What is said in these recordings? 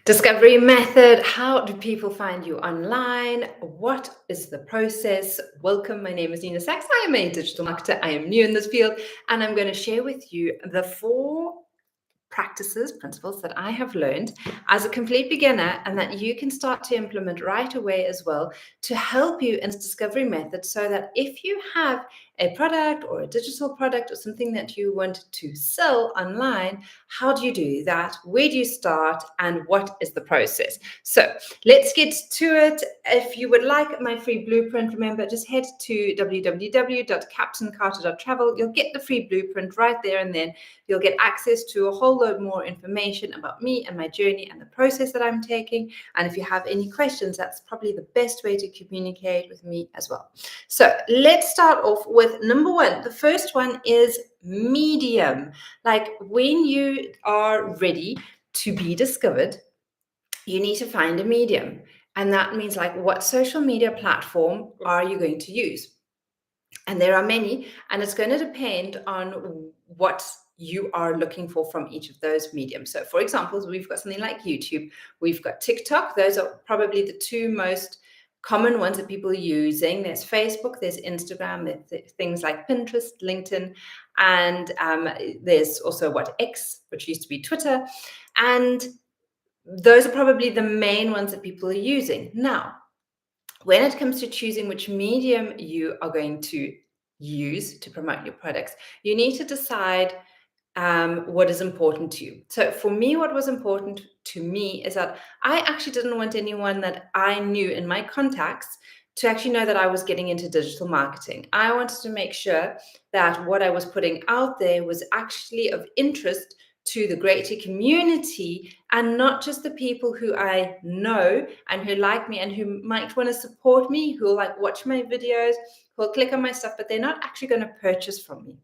Discovery method. How do people find you online? What is the process? Welcome. My name is Nina Sachs. I am a digital marketer. I am new in this field, and I'm going to share with you the 4 principles that I have learned as a complete beginner and that you can start to implement right away as well to help you in this discovery method, so that if you have a product or a digital product or something that you want to sell online, how do you do that? Where do you start? And what is the process? So let's get to it. If you would like my free blueprint, remember, just head to www.captaincarter.travel. You'll get the free blueprint right there and then. You'll get access to a whole load more information about me and my journey and the process that I'm taking. And if you have any questions, that's probably the best way to communicate with me as well. So let's start off with number 1. The first one is medium. Like, when you are ready to be discovered, you need to find a medium. And that means, like, what social media platform are you going to use? And there are many, and it's going to depend on what you are looking for from each of those mediums. So for example, we've got something like YouTube, we've got TikTok. Those are probably the 2 most common ones that people are using. There's Facebook, there's Instagram, there's things like Pinterest, LinkedIn, and there's also X, which used to be Twitter. And those are probably the main ones that people are using. Now, when it comes to choosing which medium you are going to use to promote your products, you need to decide what is important to you. So for me, what was important to me is that I actually didn't want anyone that I knew in my contacts to actually know that I was getting into digital marketing. I wanted to make sure that what I was putting out there was actually of interest to the greater community, and not just the people who I know and who like me and who might want to support me, who will like watch my videos, who will click on my stuff, but they're not actually going to purchase from me.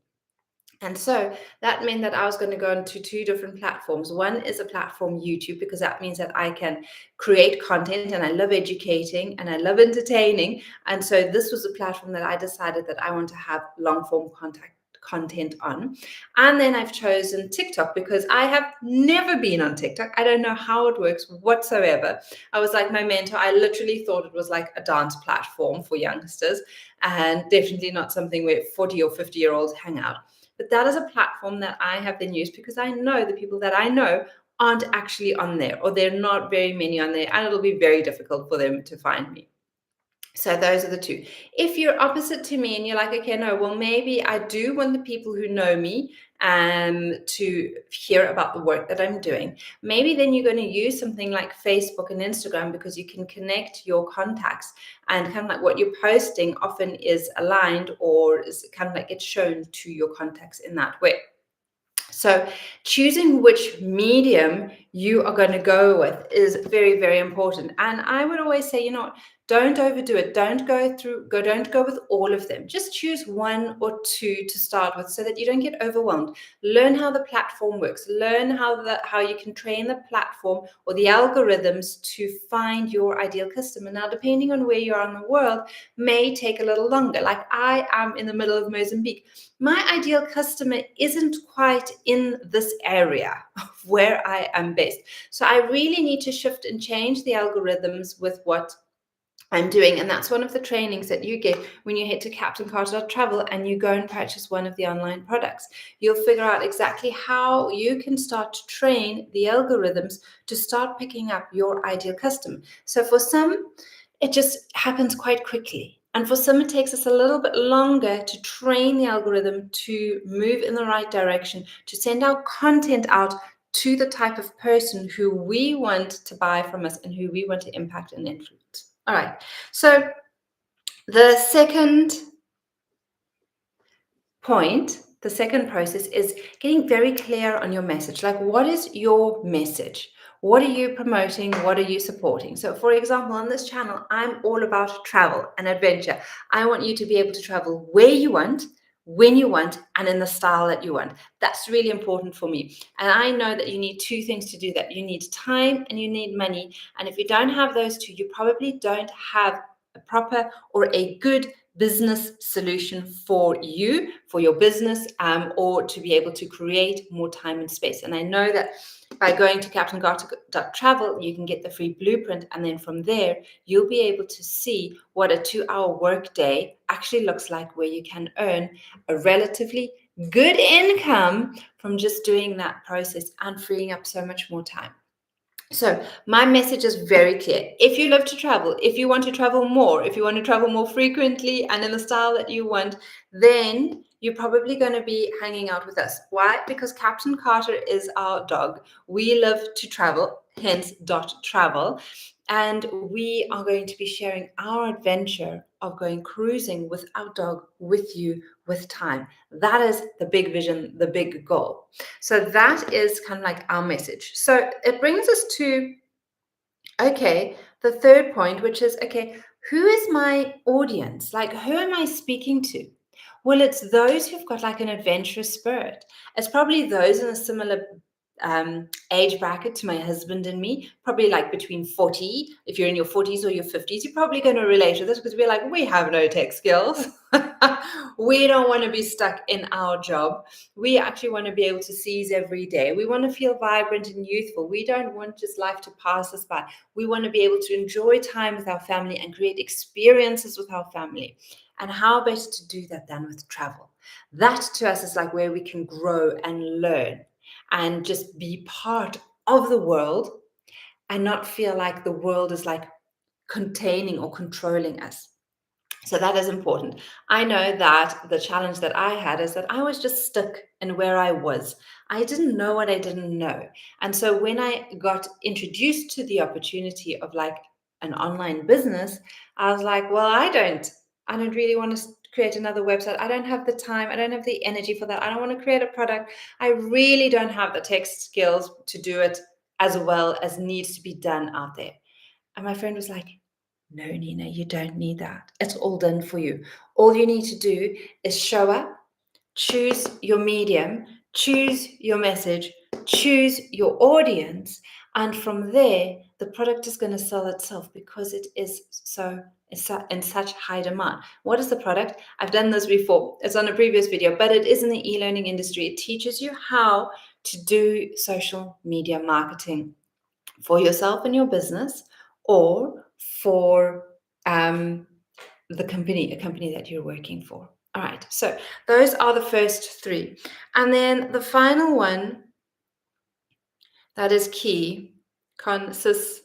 And so that meant that I was going to go into 2 different platforms. One is a platform, YouTube, because that means that I can create content, and I love educating and I love entertaining. And so this was a platform that I decided that I want to have long form content on. And then I've chosen TikTok because I have never been on TikTok. I don't know how it works whatsoever. I was like my mentor, I literally thought it was like a dance platform for youngsters, and definitely not something where 40 or 50-year-olds hang out. But that is a platform that I have then used because I know the people that I know aren't actually on there, or they're not very many on there, and it'll be very difficult for them to find me. So those are the 2. If you're opposite to me and you're like, okay, no, well, maybe I do want the people who know me to hear about the work that I'm doing, maybe then you're going to use something like Facebook and Instagram, because you can connect your contacts, and kind of like what you're posting often is aligned, or is kind of like it's shown to your contacts in that way. So choosing which medium you are going to go with is very, very important. And I would always say, don't overdo it. Don't go with all of them. Just choose 1 or 2 to start with, so that you don't get overwhelmed. Learn how the platform works. Learn how you can train the platform or the algorithms to find your ideal customer. Now, depending on where you are in the world, may take a little longer. Like, I am in the middle of Mozambique. My ideal customer isn't quite in this area of where I am based. So I really need to shift and change the algorithms with what I'm doing. And that's one of the trainings that you get when you head to captaincarter.travel and you go and purchase one of the online products. You'll figure out exactly how you can start to train the algorithms to start picking up your ideal customer. So for some, it just happens quite quickly. And for some, it takes us a little bit longer to train the algorithm to move in the right direction, to send our content out to the type of person who we want to buy from us and who we want to impact and influence. All right. So the second process is getting very clear on your message. Like, what is your message? What are you promoting? What are you supporting? So for example, on this channel, I'm all about travel and adventure. I want you to be able to travel where you want, when you want, and in the style that you want. That's really important for me. And I know that you need 2 things to do that. You need time and you need money. And if you don't have those 2, you probably don't have a proper or a good business solution for you, for your business, or to be able to create more time and space. And I know that by going to captaingarter.travel, you can get the free blueprint. And then from there, you'll be able to see what a 2-hour workday actually looks like, where you can earn a relatively good income from just doing that process and freeing up so much more time. So my message is very clear. If you love to travel, if you want to travel more, if you want to travel more frequently and in the style that you want, then you're probably going to be hanging out with us. Why? Because Captain Carter is our dog. We love to travel, hence .travel. And we are going to be sharing our adventure of going cruising with our dog, with you, with time. That is the big vision, the big goal. So that is kind of like our message. So it brings us to, okay, the third point, which is, okay, who is my audience? Like, who am I speaking to? Well, it's those who've got like an adventurous spirit. It's probably those in a similar age bracket to my husband and me, probably like between 40. If you're in your 40s or your 50s, you're probably going to relate to this, because we're like, we have no tech skills. We don't want to be stuck in our job. We actually want to be able to seize every day. We want to feel vibrant and youthful. We don't want just life to pass us by. We want to be able to enjoy time with our family and create experiences with our family. And how better to do that than with travel? That to us is like where we can grow and learn and just be part of the world and not feel like the world is like containing or controlling us. So that is important. I know that the challenge that I had is that I was just stuck in where I was. I didn't know what I didn't know. And so when I got introduced to the opportunity of like an online business, I was like, well, I don't really want to create another website. I don't have the time. I don't have the energy for that. I don't want to create a product. I really don't have the tech skills to do it as well as needs to be done out there. And my friend was like, no, Nina, you don't need that. It's all done for you. All you need to do is show up, choose your medium, choose your message, choose your audience. And from there, the product is going to sell itself, because it is it's in such high demand. What is the product? I've done this before. It's on a previous video, but it is in the e-learning industry. It teaches you how to do social media marketing for yourself and your business, or for a company that you're working for. All right, so those are the first three. And then the final one that is key, consistency,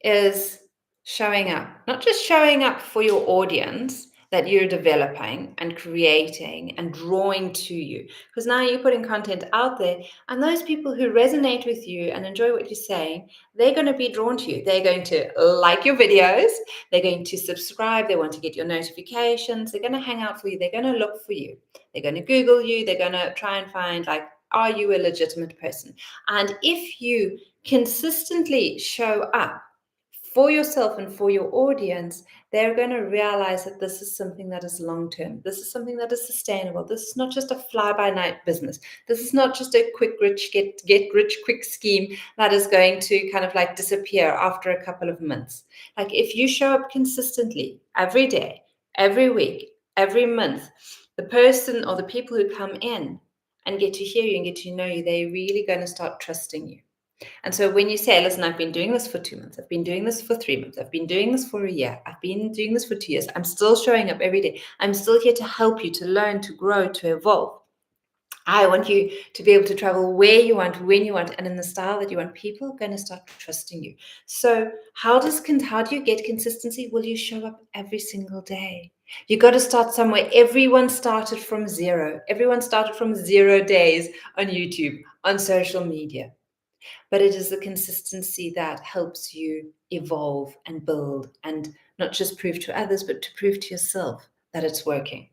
is showing up. Not just showing up for your audience that you're developing and creating and drawing to you, because now you're putting content out there, and those people who resonate with you and enjoy what you're saying, they're going to be drawn to you. They're going to like your videos, they're going to subscribe, they want to get your notifications, they're going to hang out for you, they're going to look for you, they're going to Google you, they're going to try and find, like, are you a legitimate person? And if you consistently show up for yourself and for your audience, they're going to realize that this is something that is long-term. This is something that is sustainable. This is not just a fly-by-night business. This is not just a quick rich get rich quick scheme that is going to kind of like disappear after a couple of months. Like, if you show up consistently every day, every week, every month, the person or the people who come in and get to hear you and get to know you, they're really going to start trusting you. And so when you say, listen, I've been doing this for 2 months, I've been doing this for 3 months, I've been doing this for a year, I've been doing this for 2 years, I'm still showing up every day, I'm still here to help you, to learn, to grow, to evolve. I want you to be able to travel where you want, when you want, and in the style that you want. People are going to start trusting you. So how do you get consistency? Well, you show up every single day. You got to start somewhere. Everyone started from zero. Everyone started from 0 days on YouTube, on social media. But it is the consistency that helps you evolve and build, and not just prove to others, but to prove to yourself that it's working.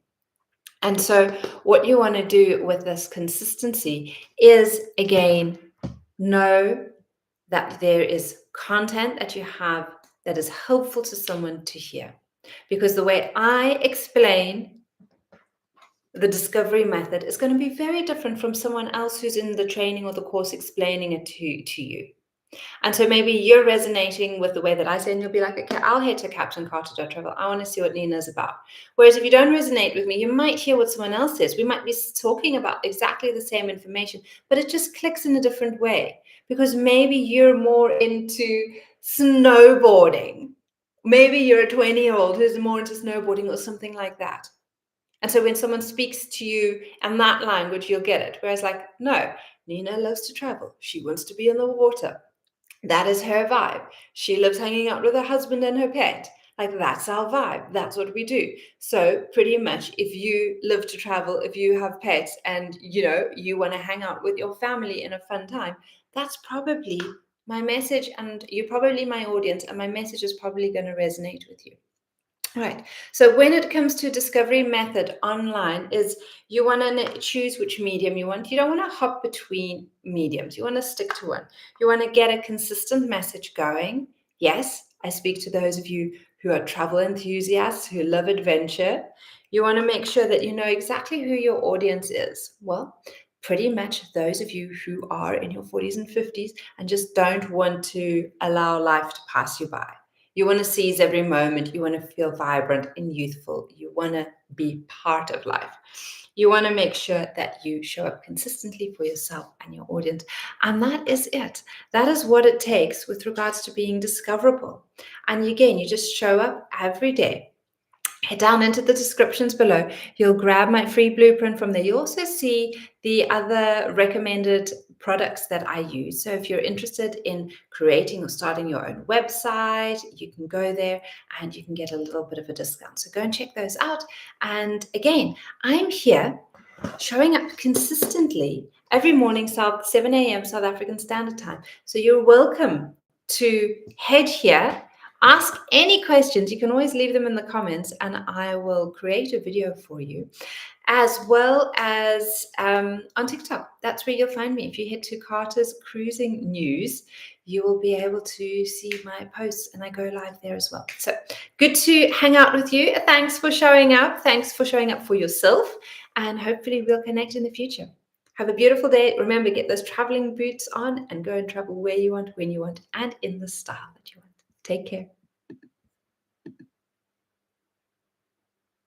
And so what you want to do with this consistency is, again, know that there is content that you have that is helpful to someone to hear. Because the way I explain the discovery method is going to be very different from someone else who's in the training or the course explaining it to you. And so maybe you're resonating with the way that I say, and you'll be like, okay, I'll head to CaptainCarter.travel. I want to see what Nina's about. Whereas if you don't resonate with me, you might hear what someone else says. We might be talking about exactly the same information, but it just clicks in a different way because maybe you're more into snowboarding. Maybe you're a 20-year-old who's more into snowboarding or something like that. And so when someone speaks to you in that language, you'll get it. Whereas like, no, Nina loves to travel. She wants to be in the water. That is her vibe. She loves hanging out with her husband and her pet. Like that's our vibe. That's what we do. So pretty much if you live to travel, if you have pets and you want to hang out with your family in a fun time, that's probably my message, and you're probably my audience, and my message is probably going to resonate with you. Right. So when it comes to discovery method online is you want to choose which medium you want. You don't want to hop between mediums. You want to stick to one. You want to get a consistent message going. Yes, I speak to those of you who are travel enthusiasts who love adventure. You want to make sure that you know exactly who your audience is. Well, pretty much those of you who are in your 40s and 50s and just don't want to allow life to pass you by. You want to seize every moment. You want to feel vibrant and youthful. You want to be part of life. You want to make sure that you show up consistently for yourself and your audience. And that is it. That is what it takes with regards to being discoverable. And again, you just show up every day. Head down into the descriptions below. You'll grab my free blueprint from there. You'll also see the other recommended products that I use. So if you're interested in creating or starting your own website, you can go there and you can get a little bit of a discount. So go and check those out. And again, I'm here showing up consistently every morning, 7 a.m. South African Standard Time. So you're welcome to head here. Ask any questions. You can always leave them in the comments and I will create a video for you, as well as on TikTok. That's where you'll find me. If you head to Carter's Cruising News, you will be able to see my posts and I go live there as well. So good to hang out with you. Thanks for showing up. Thanks for showing up for yourself, and hopefully we'll connect in the future. Have a beautiful day. Remember, get those traveling boots on and go and travel where you want, when you want, and in the style that you want. Take care.